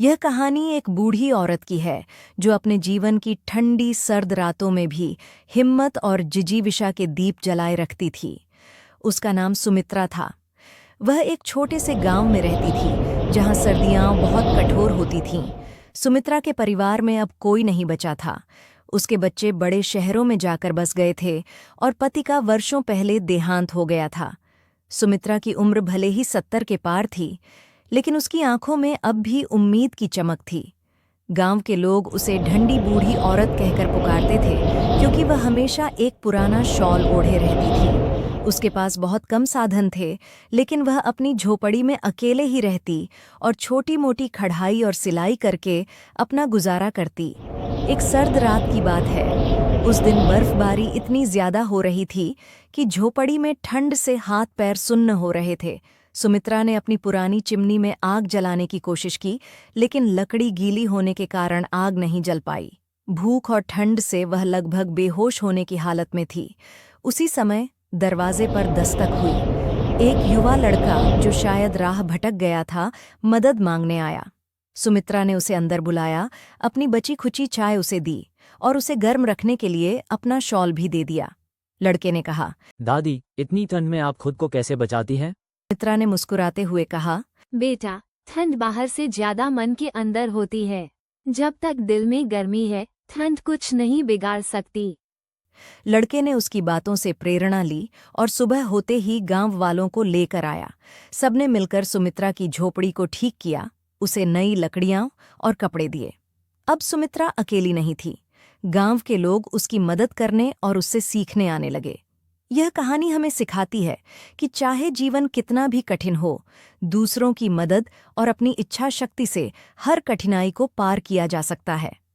यह कहानी एक बूढ़ी औरत की है जो अपने जीवन की ठंडी सर्द रातों में भी हिम्मत और जिजीविषा के दीप जलाए रखती थी। उसका नाम सुमित्रा था। वह एक छोटे से गांव में रहती थी जहां सर्दियां बहुत कठोर होती थीं। सुमित्रा के परिवार में अब कोई नहीं बचा था। उसके बच्चे बड़े शहरों में जाकर बस गए थे और पति का वर्षों पहले देहांत हो गया था। सुमित्रा की उम्र भले ही 70 के पार थी, लेकिन उसकी आंखों में अब भी उम्मीद की चमक थी। गांव के लोग उसे ढंडी बूढ़ी औरत कहकर पुकारते थे, क्योंकि वह हमेशा एक पुराना शॉल ओढ़े रहती थी। उसके पास बहुत कम साधन थे, लेकिन वह अपनी झोपड़ी में अकेले ही रहती और छोटी-मोटी कढ़ाई और सिलाई करके अपना गुजारा करती। एक सर्द रात की बात है। उस दिन बर्फबारी इतनी ज्यादा हो रही थी कि झोपड़ी में ठंड से हाथ पैर सुन्न हो रहे थे। सुमित्रा ने अपनी पुरानी चिमनी में आग जलाने की कोशिश की, लेकिन लकड़ी गीली होने के कारण आग नहीं जल पाई। भूख और ठंड से वह लगभग बेहोश होने की हालत में थी। उसी समय दरवाजे पर दस्तक हुई। एक युवा लड़का जो शायद राह भटक गया था, मदद मांगने आया। सुमित्रा ने उसे अंदर बुलाया, अपनी बची खुची चाय उसे दी और उसे गर्म रखने के लिए अपना शॉल भी दे दिया। लड़के ने कहा, दादी, इतनी ठंड में आप खुद को कैसे बचाती हैं? सुमित्रा ने मुस्कुराते हुए कहा, बेटा, ठंड बाहर से ज्यादा मन के अंदर होती है। जब तक दिल में गर्मी है, ठंड कुछ नहीं बिगाड़ सकती। लड़के ने उसकी बातों से प्रेरणा ली और सुबह होते ही गांव वालों को लेकर आया। सबने मिलकर सुमित्रा की झोपड़ी को ठीक किया, उसे नई लकड़ियां और कपड़े दिए। अब सुमित्रा अकेली नहीं थी। गांव के लोग उसकी मदद करने और उससे सीखने आने लगे। यह कहानी हमें सिखाती है कि चाहे जीवन कितना भी कठिन हो, दूसरों की मदद और अपनी इच्छा शक्ति से हर कठिनाई को पार किया जा सकता है।